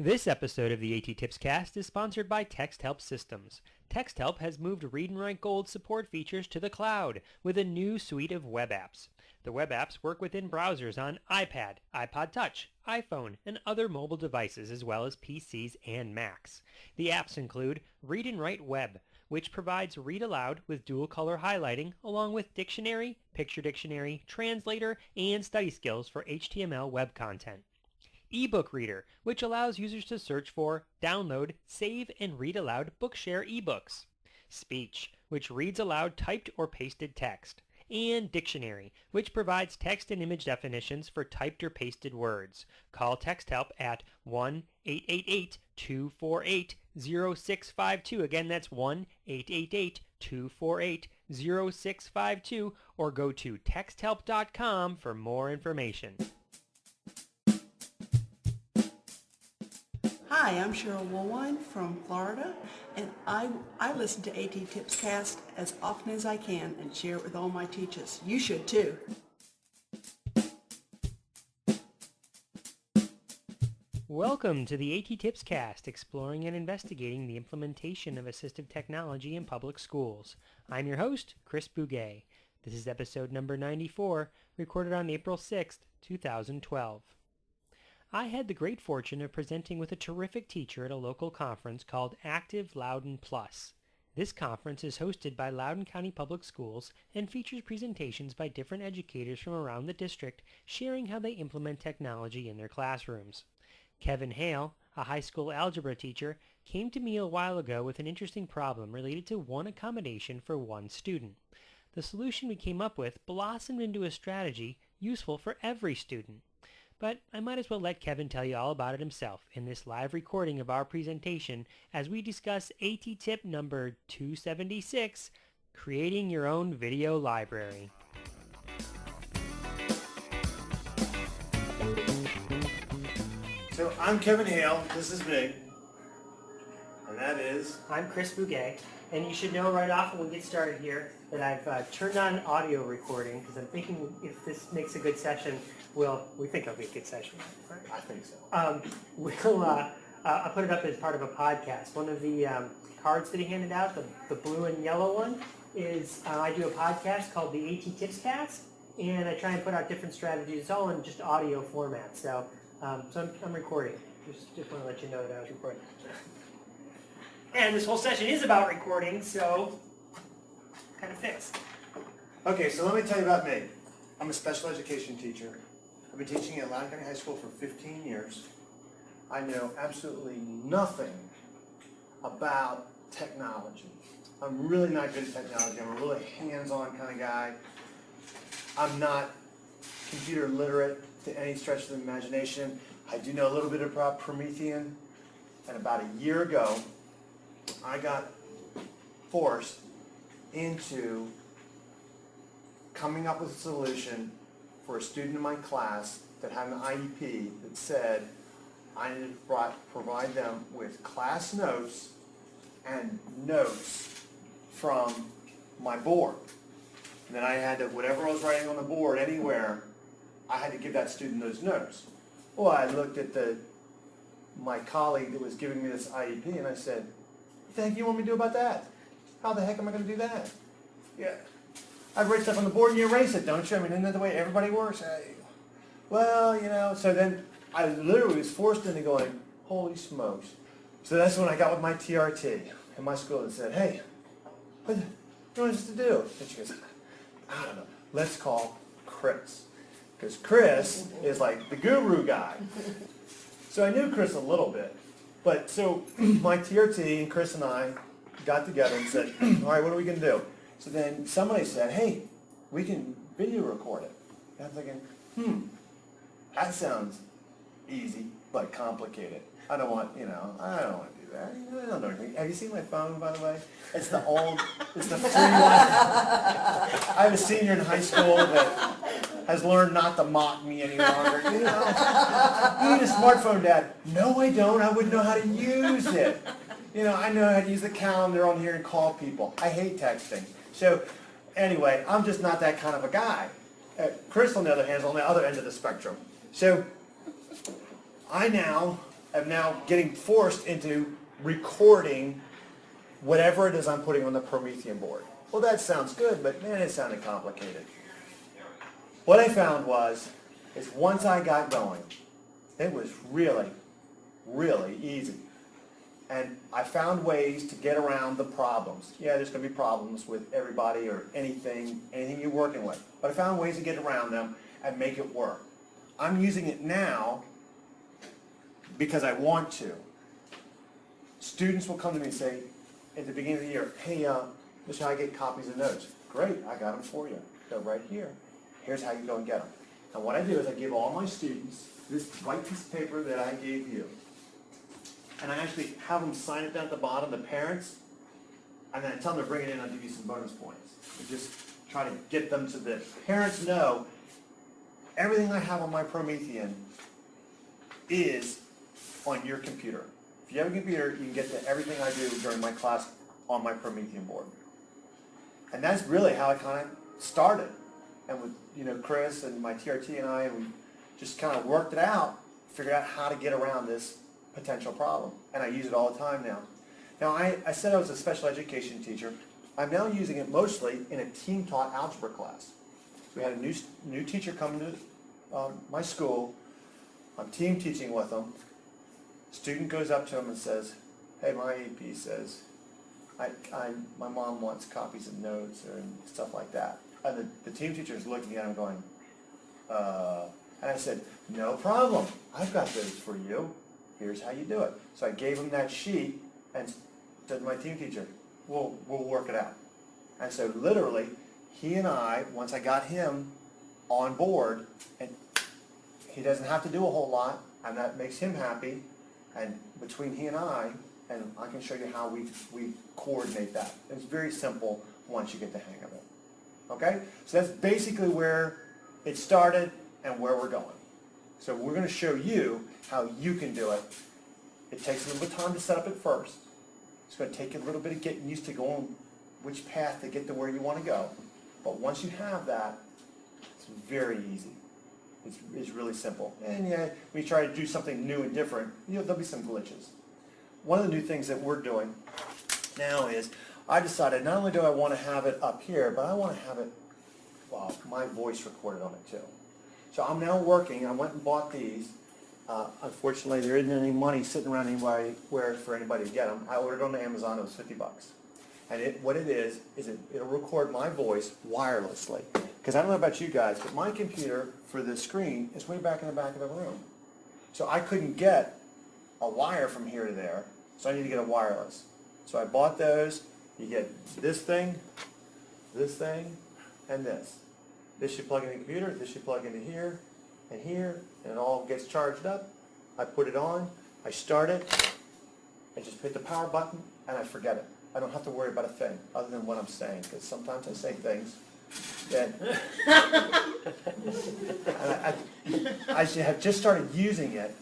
This episode of the A.T.TIPSCAST is sponsored by TextHelp Systems. TextHelp has moved Read and Write Gold support features to the cloud with a new suite of web apps. The web apps work within browsers on iPad, iPod Touch, iPhone, and other mobile devices as well as PCs and Macs. The apps include Read and Write Web, which provides read aloud with dual color highlighting along with dictionary, picture dictionary, translator, and study skills for HTML web content. eBook Reader, which allows users to search for, download, save, and read aloud Bookshare ebooks. Speech, which reads aloud typed or pasted text. And Dictionary, which provides text and image definitions for typed or pasted words. Call TextHelp at 1-888-248-0652. Again, that's 1-888-248-0652, or go to texthelp.com for more information. Hi, I'm Cheryl Wooline from Florida, and I listen to A.T.TIPSCAST as often as I can and share it with all my teachers. You should too. Welcome to the A.T.TIPSCAST, exploring and investigating the implementation of assistive technology in public schools. I'm your host, Chris Bouguet. This is episode number 94, recorded on April 6th, 2012. I had the great fortune of presenting with a terrific teacher at a local conference called ActivLoudounPlus. This conference is hosted by Loudoun County Public Schools and features presentations by different educators from around the district sharing how they implement technology in their classrooms. Kevin Hale, a high school algebra teacher, came to me a while ago with an interesting problem related to one accommodation for one student. The solution we came up with blossomed into a strategy useful for every student. But I might as well let Kevin tell you all about it himself in this live recording of our presentation as we discuss A.T.TIP number 276, Creating Your Own Video Library. So I'm Kevin Hale, this is me, and that is... I'm Chris Bouguet, and you should know right off when we get started here that I've turned on audio recording because I'm thinking if this makes a good session, we think it'll be a good session. Right? I think so. I'll put it up as part of a podcast. One of the cards that he handed out, the blue and yellow one, is I do a podcast called the A.T.TIPSCAST, and I try and put out different strategies. It's all in just audio format, so I'm recording. Just want to let you know that I was recording. And this whole session is about recording, so kind of fits. Okay, so let me tell you about me. I'm a special education teacher. I've been teaching at Loudoun County High School for 15 years. I know absolutely nothing about technology. I'm really not good at technology. I'm a really hands-on kind of guy. I'm not computer literate to any stretch of the imagination. I do know a little bit about Promethean, and about a year ago, I got forced into coming up with a solution for a student in my class that had an IEP that said I needed to provide them with class notes and notes from my board. And then I had to, whatever I was writing on the board anywhere, I had to give that student those notes. Well, I looked at my colleague that was giving me this IEP and I said, what the heck do you want me to do about that? How the heck am I going to do that? Yeah, I write stuff on the board and you erase it, don't you? I mean, isn't that the way everybody works? Well, so then I literally was forced into going, holy smokes. So that's when I got with my TRT in my school and said, hey, what do you want us to do? And she goes, I don't know, let's call Chris. Because Chris is like the guru guy. So I knew Chris a little bit. But so my TRT and Chris and I got together and said, all right, what are we going to do? So then somebody said, hey, we can video record it. And I'm thinking, that sounds easy but complicated. I don't want to do that. I don't know anything. Have you seen my phone, by the way? It's the free one. I have a senior in high school that has learned not to mock me any longer. You need a smartphone, Dad. No, I don't. I wouldn't know how to use it. I know how to use the calendar on here and call people. I hate texting. So anyway, I'm just not that kind of a guy. Chris, on the other hand, is on the other end of the spectrum. So I now am now getting forced into recording whatever it is I'm putting on the Promethean board. Well, that sounds good, but man, it sounded complicated. What I found is once I got going, it was really, really easy. And I found ways to get around the problems. Yeah, there's going to be problems with everybody or anything you're working with. But I found ways to get around them and make it work. I'm using it now because I want to. Students will come to me and say, at the beginning of the year, hey, this is how I get copies of notes. Great, I got them for you. They're right here. Here's how you go and get them. And what I do is I give all my students this white piece of paper that I gave you. And I actually have them sign it down at the bottom, the parents, and then I tell them to bring it in, I'll give you some bonus points. I just try to get them to the parents know everything I have on my Promethean is on your computer. If you have a computer, you can get to everything I do during my class on my Promethean board. And that's really how I kind of started. And with Chris and my TRT and I, we just kind of worked it out, figured out how to get around this potential problem. And I use it all the time now. Now, I said I was a special education teacher. I'm now using it mostly in a team-taught algebra class. We had a new teacher come to my school. I'm team teaching with them. Student goes up to him and says, hey, my AP says, my mom wants copies of notes and stuff like that. And the team teacher is looking at him going, and I said, no problem. I've got those for you. Here's how you do it. So I gave him that sheet and said to my team teacher, we'll work it out. And so literally, he and I, once I got him on board, and he doesn't have to do a whole lot, and that makes him happy. And between he and I can show you how we coordinate that. It's very simple once you get the hang of it. Okay? So that's basically where it started and where we're going. So we're going to show you how you can do it. It takes a little bit of time to set up at first. It's going to take you a little bit of getting used to going which path to get to where you want to go. But once you have that, it's very easy. It's really simple. And yeah, when you try to do something new and different, there'll be some glitches. One of the new things that we're doing now is I decided not only do I want to have it up here, but I want to have it, my voice recorded on it too. So I'm now working. I went and bought these. Unfortunately, there isn't any money sitting around anywhere for anybody to get them. I ordered on Amazon. It was $50. And what it is it'll record my voice wirelessly. Because I don't know about you guys, but my computer for the screen is way back in the back of the room. So I couldn't get a wire from here to there, so I need to get a wireless. So I bought those. You get this thing, and this. This should plug into the computer, this should plug into here, and it all gets charged up. I put it on, I start it, I just hit the power button, and I forget it. I don't have to worry about a thing other than what I'm saying, because sometimes I say things that I have just started using it.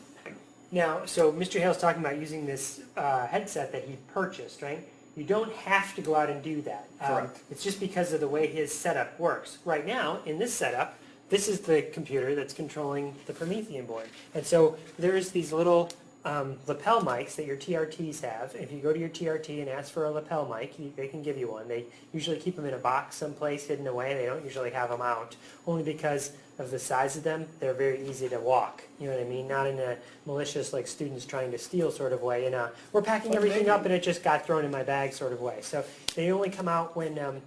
Now, so Mr. Hale's talking about using this headset that he purchased, right? You don't have to go out and do that. Correct. It's just because of the way his setup works. Right now, in this setup, this is the computer that's controlling the Promethean board. And so there's these little lapel mics that your TRTs have. If you go to your TRT and ask for a lapel mic, they can give you one. They usually keep them in a box someplace hidden away. They don't usually have them out, only because of the size of them. They're very easy to walk. You know what I mean? Not in a malicious, like students trying to steal sort of way. We're packing everything up and it just got thrown in my bag sort of way. So they only come out when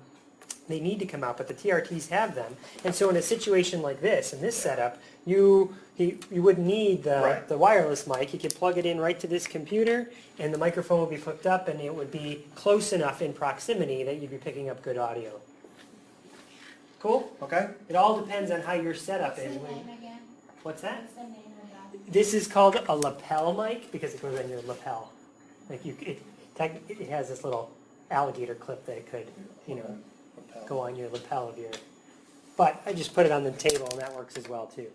they need to come out, but the TRTs have them. And so in a situation like this, in this setup, you wouldn't need the wireless mic. You could plug it in right to this computer, and the microphone would be hooked up, and it would be close enough in proximity that you'd be picking up good audio. Cool? Okay? It all depends on how your setup is. What's the name again? What's that? What's the name of that? This is called a lapel mic because it goes on your lapel. Like it has this little alligator clip that it could, go on your lapel of your. But I just put it on the table, and that works as well too.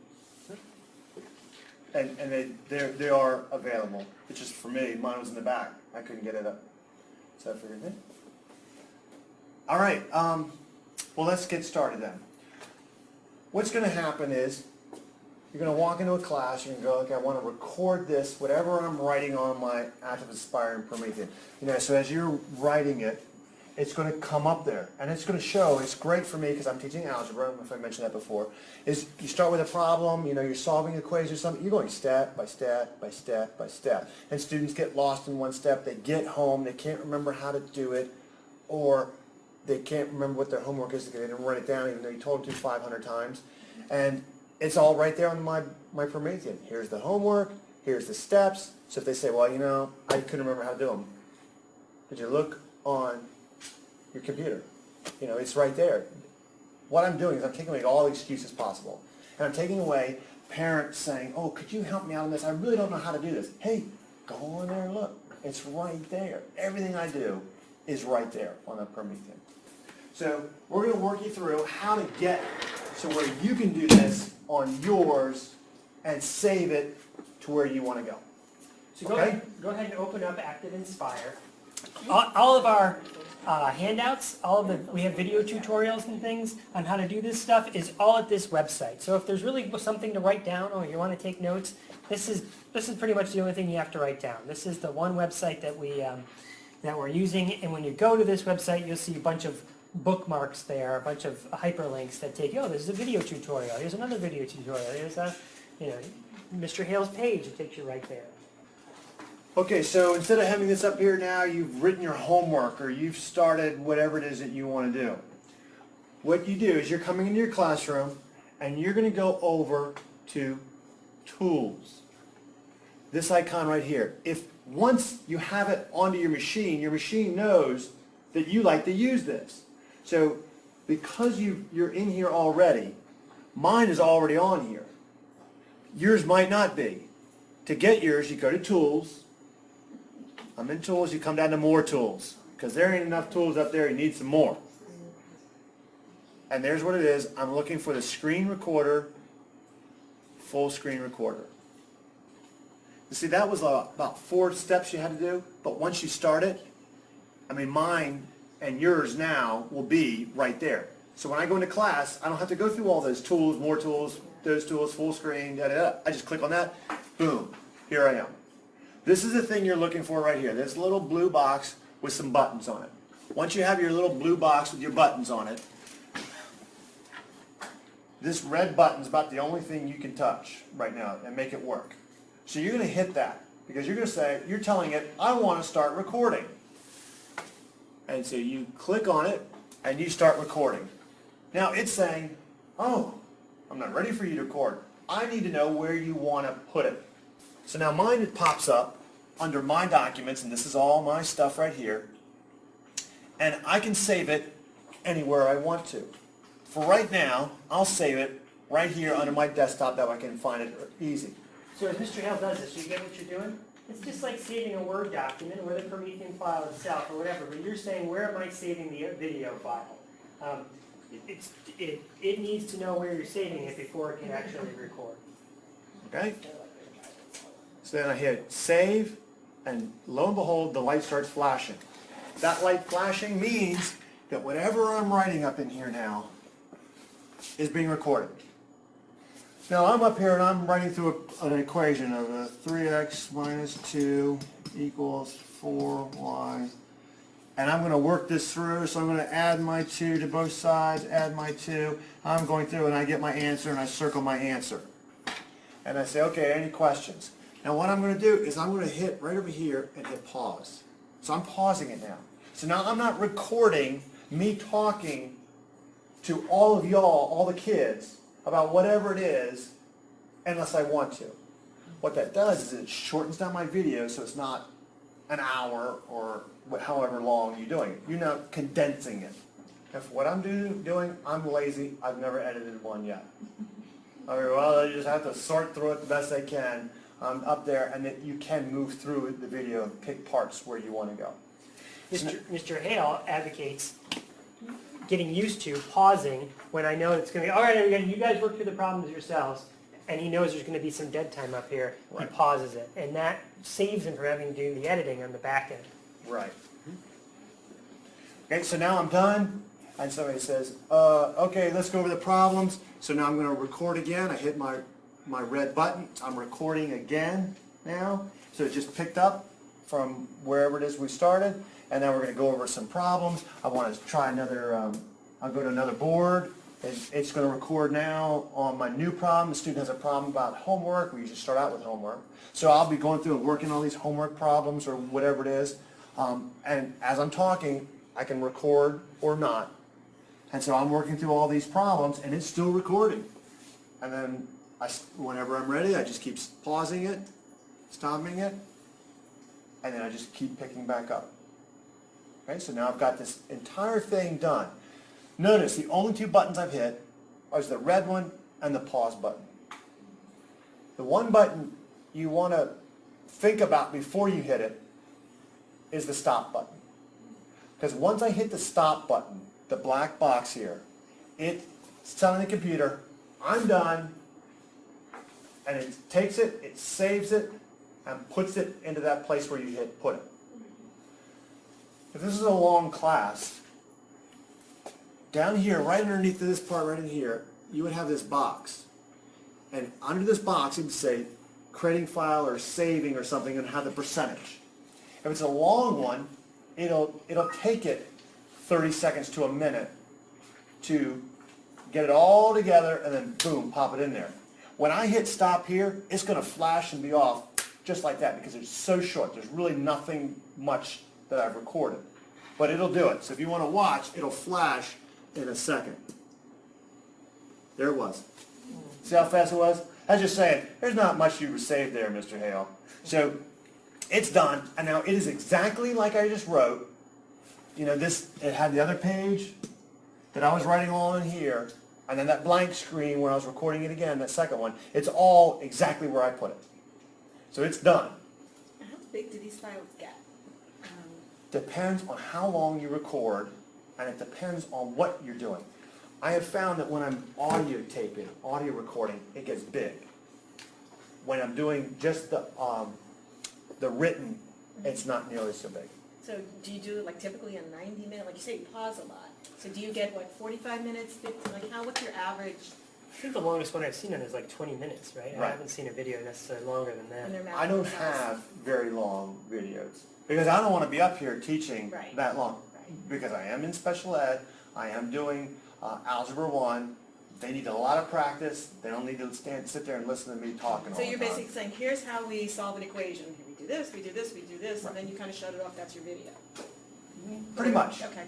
And they are available. It's just for me, mine was in the back. I couldn't get it up. So I figured, all right, well, let's get started then. What's going to happen is you're going to walk into a class, you're going to go, okay, I want to record this, whatever I'm writing on my Active Aspire and Promethean. So as you're writing it, it's going to come up there, and it's going to show. It's great for me because I'm teaching algebra, I don't know if I mentioned that before, is you start with a problem, you're solving equations or something, you're going step by step by step by step. And students get lost in one step, they get home, they can't remember how to do it, or they can't remember what their homework is because they didn't write it down even though you told them to 500 times. And it's all right there on my Promethean. Here's the homework, here's the steps. So if they say, well, I couldn't remember how to do them, did you look on your computer? It's right there. What I'm doing is I'm taking away all the excuses possible. And I'm taking away parents saying, oh, could you help me out on this? I really don't know how to do this. Hey, go on there and look. It's right there. Everything I do is right there on the Promethean. So we're going to work you through how to get to where you can do this on yours and save it to where you want to go. So go ahead and open up Active Inspire. All of our handouts, we have video tutorials and things on how to do this stuff is all at this website. So if there's really something to write down or you want to take notes, this is pretty much the only thing you have to write down. This is the one website that we're using, and when you go to this website, you'll see a bunch of bookmarks there, a bunch of hyperlinks that take you, oh, this is a video tutorial, here's another video tutorial, here's Mr. Hale's page, it takes you right there. Okay, so instead of having this up here now, you've written your homework or you've started whatever it is that you want to do. What you do is you're coming into your classroom and you're going to go over to Tools. This icon right here. If once you have it onto your machine knows that you like to use this. So because you're in here already, mine is already on here. Yours might not be. To get yours, you go to Tools. I'm in Tools, you come down to More Tools. Because there ain't enough tools up there, you need some more. And there's what it is. I'm looking for the screen recorder, full screen recorder. You see, that was about 4 steps you had to do, but once you start it, mine and yours now will be right there. So when I go into class, I don't have to go through all those tools, more tools, those tools, full screen, da-da-da. I just click on that, boom, here I am. This is the thing you're looking for right here, this little blue box with some buttons on it. Once you have your little blue box with your buttons on it, this red button is about the only thing you can touch right now and make it work. So you're going to hit that because you're going to say, you're telling it, I want to start recording. And so you click on it and you start recording. Now it's saying, oh, I'm not ready for you to record. I need to know where you want to put it. So now mine, it pops up under My Documents, and this is all my stuff right here. And I can save it anywhere I want to. For right now, I'll save it right here under my desktop that I can find it easy. So as Mr. Hale does this, you get what you're doing? It's just like saving a Word document or the Promethean file itself or whatever, but you're saying, where am I saving the video file? It needs to know where you're saving it before it can actually record. Okay? So then I hit Save, and lo and behold, the light starts flashing. That light flashing means that whatever I'm writing up in here now is being recorded. Now I'm up here and I'm writing through an equation of 3x minus 2 equals 4y. And I'm going to work this through, so I'm going to add my 2 to both sides, add my 2. I'm going through and I get my answer and I circle my answer. And I say, okay, any questions? Now what I'm going to do is I'm going to hit right over here and hit pause. So I'm pausing it now. So now I'm not recording me talking to all of y'all, all the kids, about whatever it is, unless I want to. What that does is it shortens down my video so it's not an hour or however long you're doing it. You're now condensing it. If what I'm doing, I'm lazy, I've never edited one yet. I just have to sort through it the best I can up there, and that you can move through the video and pick parts where you want to go. Mr. Hale advocates getting used to pausing when I know it's going to be, all right, you guys work through the problems yourselves, and he knows there's going to be some dead time up here. Right. He pauses it, and that saves him from having to do the editing on the back end. Right. Okay, so now I'm done, and somebody says, okay, let's go over the problems. So now I'm going to record again. I hit my my red button. I'm recording again now. So it just picked up from wherever it is we started, and now we're going to go over some problems. I want to try another, I'll go to another board. It's going to record now on my new problem. The student has a problem about homework. We usually start out with homework. So I'll be going through and working all these homework problems or whatever it is. And as I'm talking, I can record or not. And so I'm working through all these problems, and it's still recording. And then whenever I'm ready, I just keep pausing it, stopping it, and then I just keep picking back up. Okay, so now I've got this entire thing done. Notice the only two buttons I've hit are the red one and the pause button. The one button you want to think about before you hit it is the stop button. Because once I hit the stop button, the black box here, it's telling the computer, I'm done, and it takes it, it saves it, and puts it into that place where you hit put it. If this is a long class, down here, right underneath this part right in here, you would have this box. And under this box, it would say creating file or saving or something and have the percentage. If it's a long one, it'll take it 30 seconds to a minute to get it all together and then boom, pop it in there. When I hit stop here, it's going to flash and be off just like that because it's so short. There's really nothing much that I've recorded. But it'll do it. So if you want to watch, it'll flash in a second. There it was. See how fast it was? I was just saying, there's not much you saved there, Mr. Hale. So it's done, and now it is exactly like I just wrote. You know, it had the other page that I was writing all in here, and then that blank screen where I was recording it again, that second one, it's all exactly where I put it. So it's done. How big do these files get? Depends on how long you record, and it depends on what you're doing. I have found that when I'm audio taping, audio recording, it gets big. When I'm doing just the written, it's not nearly so big. So do you do like typically a 90-minute, like you say you pause a lot. So do you get what, 45 minutes, 50, like what's your average? I think the longest one I've seen on is like 20 minutes, right? Right. I haven't seen a video necessarily longer than And that. they're I don't mounting have very long videos because I don't want to be up here teaching Right. that long. Right. Because I am in special ed, I am doing Algebra 1. They need a lot of practice. They don't need to sit there and listen to me talking all So the you're time. basically saying, here's how we solve an equation. We do this, we do this, we do this, Right. and then you kind of shut it off. That's your video. Pretty much. Okay.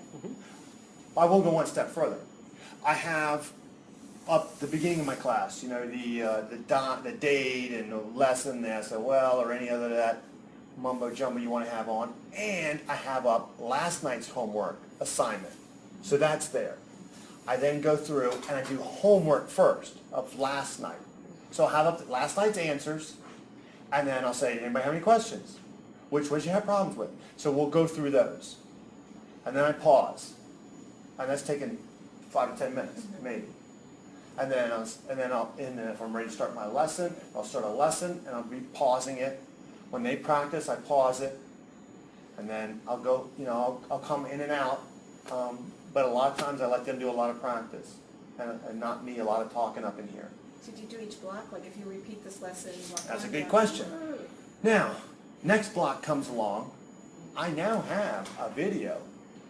I will go one step further. I have up the beginning of my class, you know, the date and the lesson, the SOL, or any other that mumbo jumbo you want to have on, and I have up last night's homework assignment. So that's there. I then go through and I do homework first of last night. So I'll have up last night's answers, and then I'll say, anybody have any questions? Which ones you have problems with? So we'll go through those. And then I pause. And that's taken 5 to 10 minutes, maybe. And then if I'm ready to start my lesson, I'll start a lesson and I'll be pausing it. When they practice, I pause it. And then I'll go, you know, I'll come in and out. But a lot of times I let them do a lot of practice and not me a lot of talking up in here. So do you do each block? Like if you repeat this lesson, what That's a time good block? question. Now, next block comes along. I now have a video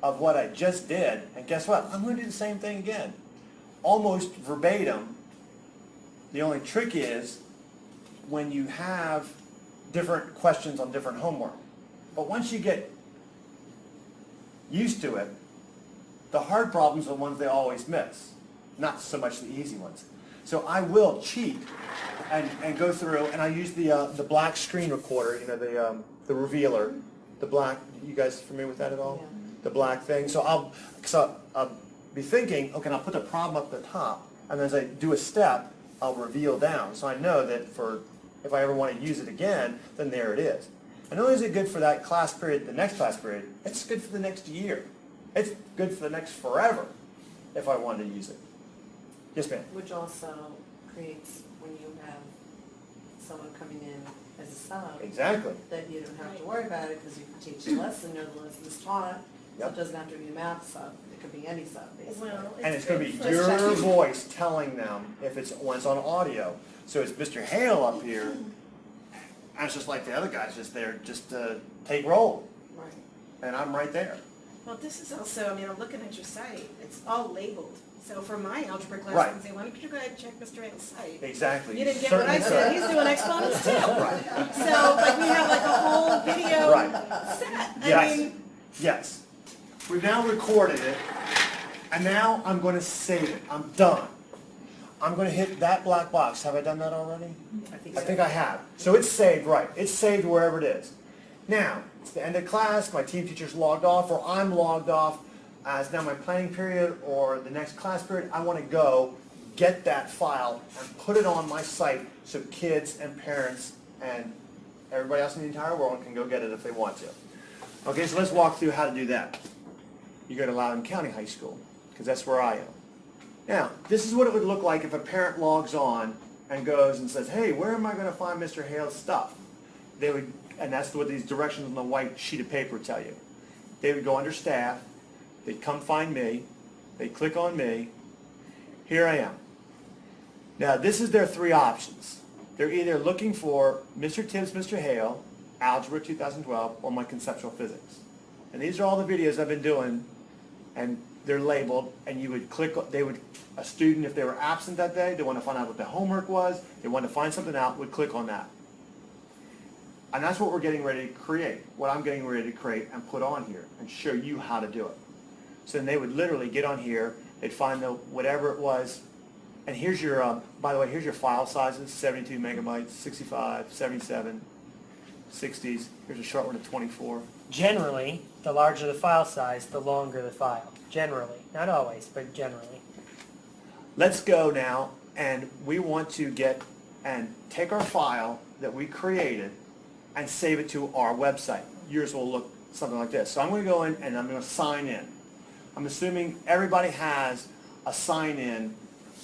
of what I just did. And guess what? I'm going to do the same thing again. Almost verbatim. The only trick is when you have different questions on different homework. But once you get used to it, the hard problems are the ones they always miss, not so much the easy ones. So I will cheat and go through, and I use the black screen recorder, you know, the revealer, the black. You guys familiar with that at all? Yeah. The black thing. So I'll be thinking, okay, I'll put the problem up at the top, and as I do a step, I'll reveal down. So I know that if I ever want to use it again, then there it is. And not only is it good for that class period, the next class period, it's good for the next year. It's good for the next forever if I wanted to use it. Yes, ma'am. Which also creates, when you have someone coming in as a sub, Exactly. that you don't have to worry about it because you can teach the lesson, know the lesson's taught. So Yep. it doesn't have to be a math sub, it could be any sub, basically. Well, And it's going to be good for your checking. voice telling them if it's when it's on audio. So it's Mr. Hale up here, and it's just like the other guys, just there, just to take roll. Right. And I'm right there. Well, this is also, I mean, I'm looking at your site, it's all labeled. So for my algebra class, Right. I can say, why don't you go ahead and check Mr. Hale's site? Exactly. You didn't get what I Certainly said, could. he's doing exponents too. Right. So, like, we have like a whole video Right. set. I Yes. mean, Yes. We've now recorded it, and now I'm going to save it. I'm done. I'm going to hit that black box. Have I done that already? I think I have. So it's saved, right. It's saved wherever it is. Now, it's the end of class, my team teacher's logged off, or I'm logged off. It's now my planning period or the next class period. I want to go get that file and put it on my site so kids and parents and everybody else in the entire world can go get it if they want to. Okay, so let's walk through how to do that. You go to Loudoun County High School, because that's where I am. Now, this is what it would look like if a parent logs on and goes and says, hey, where am I going to find Mr. Hale's stuff? They would, and that's what these directions on the white sheet of paper tell you. They would go under staff, they'd come find me, they'd click on me, here I am. Now, this is their three options. They're either looking for Mr. Tibbs, Mr. Hale, Algebra 2012, or my conceptual physics. And these are all the videos I've been doing, and they're labeled, and you would click, a student, if they were absent that day, they want to find out what the homework was, they want to find something out, would click on that. And that's what we're getting ready to create, what I'm getting ready to create and put on here, and show you how to do it. So then they would literally get on here, they'd find the whatever it was, and here's your, by the way, here's your file sizes, 72 megabytes, 65, 77, 60s, here's a short one of 24. Generally, the larger the file size, the longer the file. Generally. Not always, but generally. Let's go now, and we want to get and take our file that we created and save it to our website. Yours will look something like this. So I'm going to go in and I'm going to sign in. I'm assuming everybody has a sign in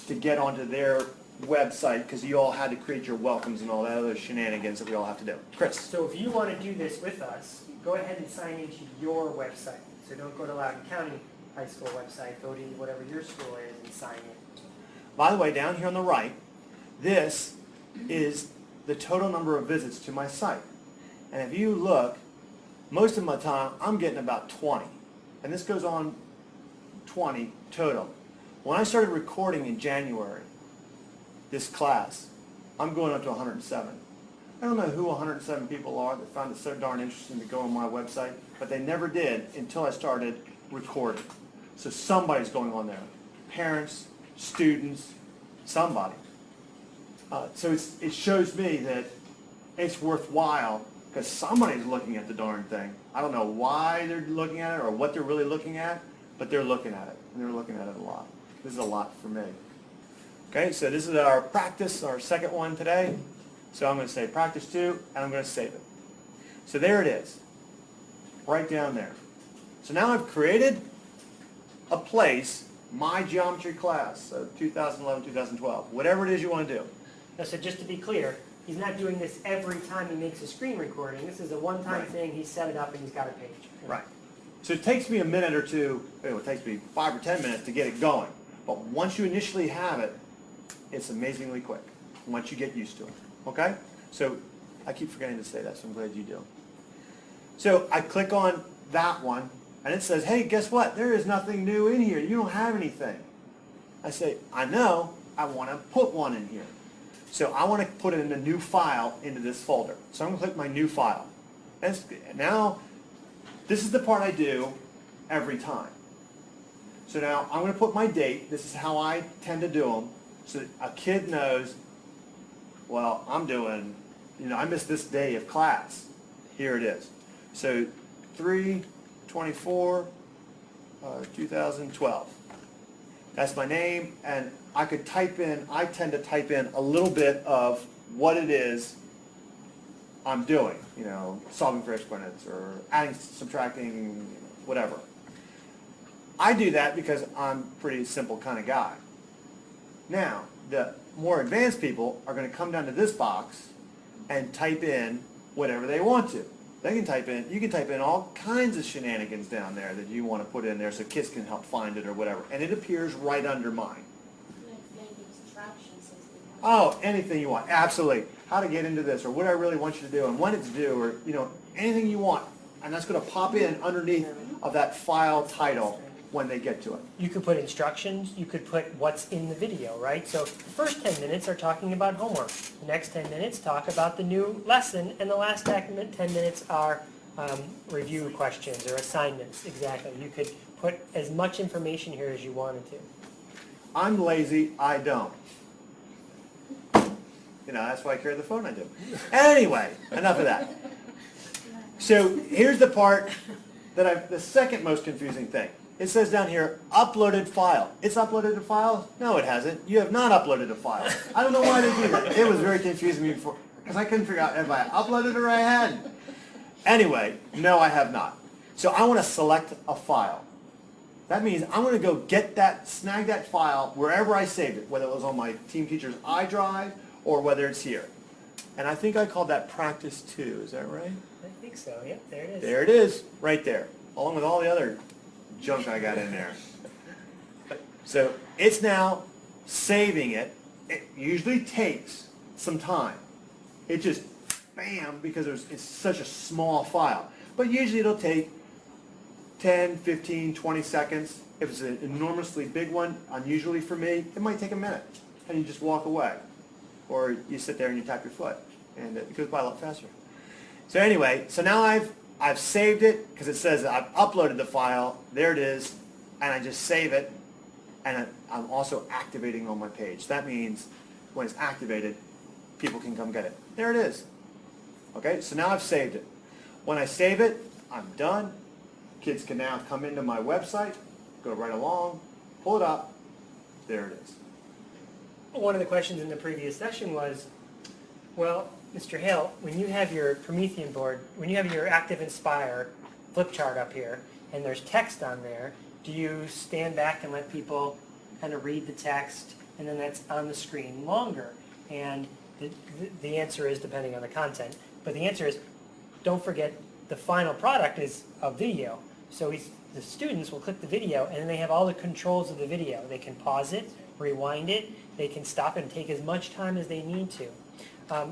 to get onto their website because you all had to create your welcomes and all that other shenanigans that we all have to do. Chris. So if you want to do this with us, go ahead and sign into your website. So don't go to Loudoun County High School website. Go to whatever your school is and sign in. By the way, down here on the right, this is the total number of visits to my site. And if you look, most of my time, I'm getting about 20. And this goes on 20 total. When I started recording in January, this class, I'm going up to 107. I don't know who 107 people are that found it so darn interesting to go on my website, but they never did until I started recording. So somebody's going on there. Parents, students, somebody. So it shows me that it's worthwhile because somebody's looking at the darn thing. I don't know why they're looking at it or what they're really looking at, but they're looking at it, and they're looking at it a lot. This is a lot for me. Okay, so this is our practice, our second one today. So I'm going to say practice 2, and I'm going to save it. So there it is, right down there. So now I've created a place, my geometry class, so 2011, 2012, whatever it is you want to do. Now, so just to be clear, he's not doing this every time he makes a screen recording. This is a one-time Right. thing. He's set it up and he's got a page. Right. So it takes me a minute or two, it takes me 5 or 10 minutes to get it going. But once you initially have it, it's amazingly quick, once you get used to it. Okay? So I keep forgetting to say that, so I'm glad you do. So I click on that one, and it says, hey, guess what? There is nothing new in here. You don't have anything. I say, I know. I want to put one in here. So I want to put it in a new file into this folder. So I'm going to click my new file. Now, this is the part I do every time. So now I'm going to put my date. This is how I tend to do them. So that a kid knows, well, I'm doing, I missed this day of class. Here it is. So 3/24, 2012. That's my name, and I could type in, I tend to type in a little bit of what it is I'm doing, solving for exponents or adding, subtracting, whatever. I do that because I'm a pretty simple kind of guy. Now, the more advanced people are going to come down to this box and type in whatever they want to. You can type in all kinds of shenanigans down there that you want to put in there so kids can help find it or whatever. And it appears right under mine. Oh, anything you want, absolutely. How to get into this, or what I really want you to do, and when it's due, or anything you want. And that's going to pop in underneath of that file title when they get to it. You could put instructions, you could put what's in the video, right? So the first 10 minutes are talking about homework. The next 10 minutes talk about the new lesson, and the last 10 minutes are review questions or assignments, exactly. You could put as much information here as you wanted to. I'm lazy, I don't. That's why I carry the phone I do. Anyway, enough of that. So here's the part the second most confusing thing. It says down here, uploaded file. It's uploaded a file? No, it hasn't. You have not uploaded a file. I don't know why they do that. It was very confusing me before, because I couldn't figure out if I uploaded it or I hadn't. Anyway, no, I have not. So I want to select a file. That means I'm going to go snag that file wherever I saved it, whether it was on my Team Teacher's iDrive or whether it's here. And I think I called that practice 2, is that right? I think so, yep, there it is. There it is, right there, along with all the other junk I got in there. So it's now saving it. It usually takes some time. It just, bam, because it's such a small file. But usually it'll take 10, 15, 20 seconds. If it's an enormously big one, unusually for me, it might take a minute. And you just walk away. Or you sit there and you tap your foot. And it goes by a lot faster. So anyway, so now I've saved it because it says that I've uploaded the file. There it is. And I just save it. And I'm also activating on my page. That means when it's activated, people can come get it. There it is. Okay, so now I've saved it. When I save it, I'm done. Kids can now come into my website, go right along, pull it up. There it is. One of the questions in the previous session was, well, Mr. Hale, when you have your Promethean board, when you have your Active Inspire flip chart up here, and there's text on there, do you stand back and let people kind of read the text, and then that's on the screen longer? And the answer is, depending on the content, but the answer is, don't forget, the final product is a video. So the students will click the video, and then they have all the controls of the video. They can pause it, rewind it, they can stop and take as much time as they need to.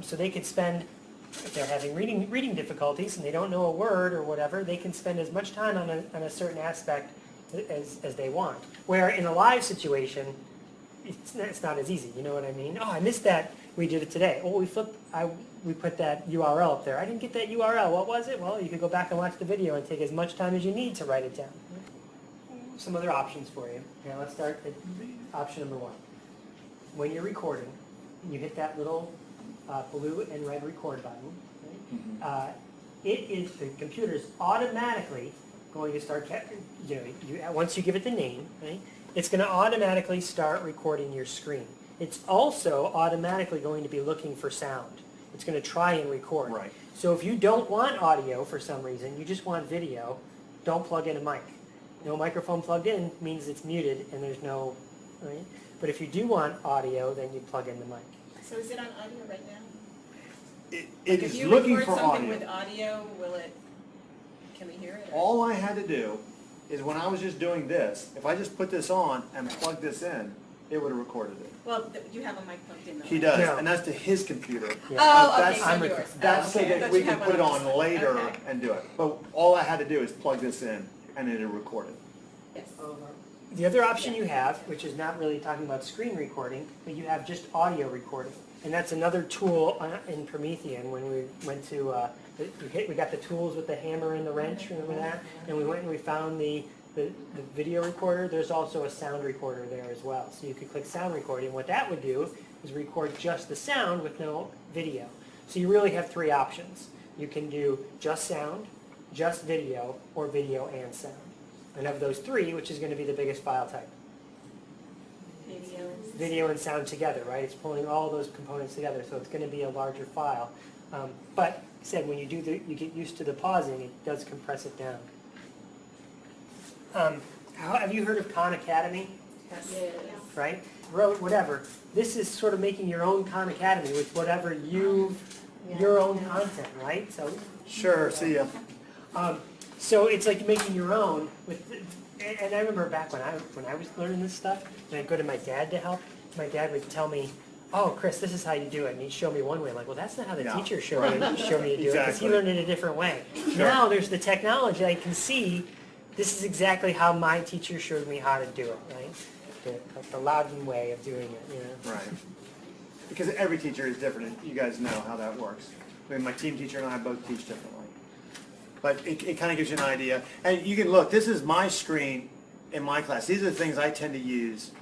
So they could spend, if they're having reading difficulties and they don't know a word or whatever, they can spend as much time on a certain aspect as they want. Where in a live situation, it's not as easy, you know what I mean? Oh, I missed that, we did it today. Oh, we put that URL up there. I didn't get that URL, what was it? Well, you could go back and watch the video and take as much time as you need to write it down. Some other options for you. Now let's start at option number 1. When you're recording, you hit that little blue and red record button. Right? The computer is automatically going to start, once you give it the name, right, it's going to automatically start recording your screen. It's also automatically going to be looking for sound. It's going to try and record. Right. So if you don't want audio for some reason, you just want video, don't plug in a mic. No microphone plugged in means it's muted and there's no, right? But if you do want audio, then you plug in the mic. So is it on audio right now? It is looking for If you record something audio. with audio, can we hear it? or- All I had to do is when I was just doing this, if I just put this on and plug this in, it would have recorded it. Well, you have a mic plugged in though. He does, No. and that's to his computer. Yeah. Oh, okay, That's- so yours. That's Oh, so okay. I that thought we you can had put it one on of those. later Okay. and do it. But all I had to do is plug this in and it'll record it. Yes. The other option you have, which is not really talking about screen recording, but you have just audio recording. And that's another tool in Promethean when we went to, we got the tools with the hammer and the wrench, remember that? And we went and we found the video recorder. There's also a sound recorder there as well. So you could click sound recording. What that would do is record just the sound with no video. So you really have 3 options. You can do just sound, just video, or video and sound. And of those 3, which is going to be the biggest file type? Video. Video and sound together, right? It's pulling all those components together, so it's going to be a larger file. But like I said, when you you get used to the pausing, it does compress it down. Have you heard of Khan Academy? Yes. Right? Wrote whatever. This is sort of making your own Khan Academy with whatever your own content, right? So Sure, see ya. So it's like making your own and I remember back when I was learning this stuff, and I'd go to my dad to help. My dad would tell me, oh, Chris, this is how you do it. And he'd show me one way. I'm like, well, that's not how the No, teacher showed right. me to do it because Exactly. he learned it a different way. Now there's the technology. I can see this is exactly how my teacher showed me how to do it, right? The Loudoun way of doing it, you know? Right. Because every teacher is different, and you guys know how that works. I mean, my team teacher and I both teach differently. But it kind of gives you an idea. And you can look, this is my screen in my class. These are the things I tend to use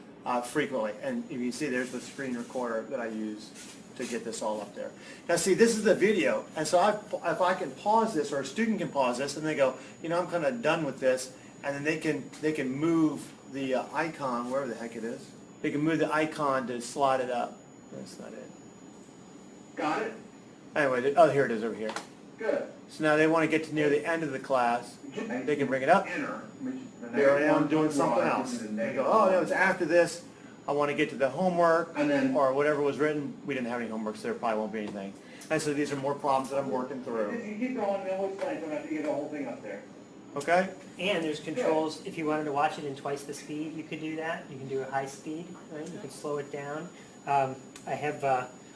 frequently. And if you see, there's the screen recorder that I use to get this all up there. Now see, this is the video. And so if I can pause this, or a student can pause this, and they go, you know, I'm kind of done with this. And then they can move the icon, wherever the heck it is. They can move the icon to slide it up. That's not it. Got it? Anyway, oh, here it is over here. Good. So now they want to get to near the end of the class. They can bring it up. Enter. Here I am doing something else. They go, oh, no, it's after this. I want to get to the homework And then- or whatever was written. We didn't have any homework, so there probably won't be anything. And so these are more problems that I'm working through. You keep going, then we'll explain, so I have to get the whole thing up there. Okay? And there's controls, if you wanted to watch it in twice the speed, you could do that. You can do a high speed, right? You can slow it down. I have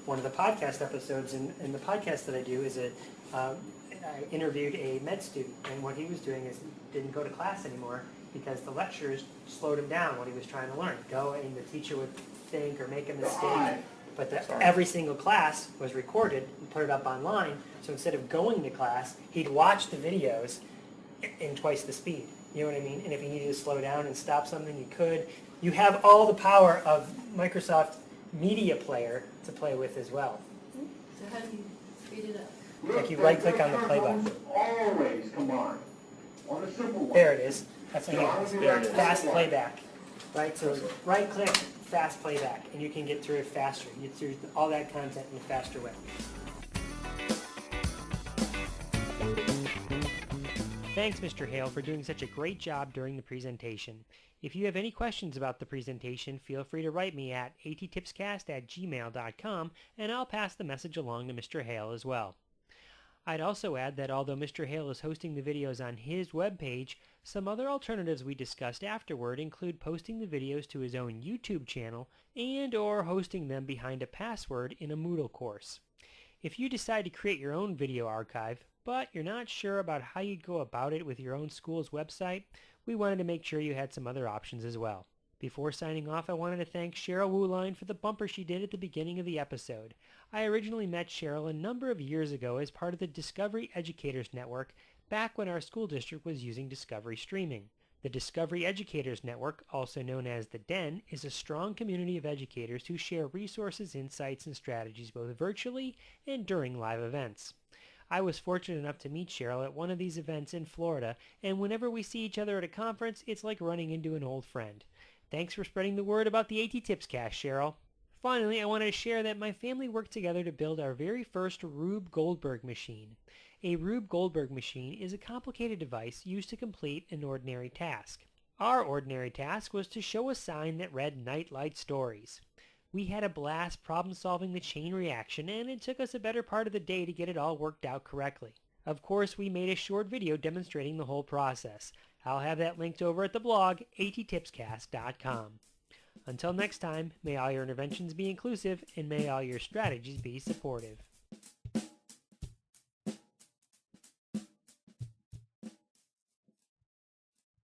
one of the podcast episodes, and the podcast that I do is I interviewed a med student, and what he was doing is didn't go to class anymore because the lecturers slowed him down what he was trying to learn. And the teacher would think or make a mistake, but every single class was recorded and put it up online, so instead of going to class, he'd watch the videos in twice the speed. You know what I mean? And if you needed to slow down and stop something, you could. You have all the power of Microsoft Media Player to play with as well. So how do you speed it up? Like you right-click on the play button. Always, come on the simple one. There it is. That's what There it is. fast playback. Right? So right-click, fast playback, and you can get through it faster. You get through all that content in a faster way. Thanks, Mr. Hale, for doing such a great job during the presentation. If you have any questions about the presentation, feel free to write me at ATTIPSCAST@gmail.com, and I'll pass the message along to Mr. Hale as well. I'd also add that although Mr. Hale is hosting the videos on his webpage, some other alternatives we discussed afterward include posting the videos to his own YouTube channel and or hosting them behind a password in a Moodle course. If you decide to create your own video archive, but you're not sure about how you'd go about it with your own school's website, we wanted to make sure you had some other options as well. Before signing off, I wanted to thank Cheryl Wooline for the bumper she did at the beginning of the episode. I originally met Cheryl a number of years ago as part of the Discovery Educators Network back when our school district was using Discovery Streaming. The Discovery Educators Network, also known as the DEN, is a strong community of educators who share resources, insights, and strategies both virtually and during live events. I was fortunate enough to meet Cheryl at one of these events in Florida, and whenever we see each other at a conference, it's like running into an old friend. Thanks for spreading the word about the A.T.TIPScast, Cheryl. Finally, I wanted to share that my family worked together to build our very first Rube Goldberg machine. A Rube Goldberg machine is a complicated device used to complete an ordinary task. Our ordinary task was to show a sign that read Nightlight Stories. We had a blast problem-solving the chain reaction, and it took us a better part of the day to get it all worked out correctly. Of course, we made a short video demonstrating the whole process. I'll have that linked over at the blog, AT.TIPSCAST.com. Until next time, may all your interventions be inclusive, and may all your strategies be supportive.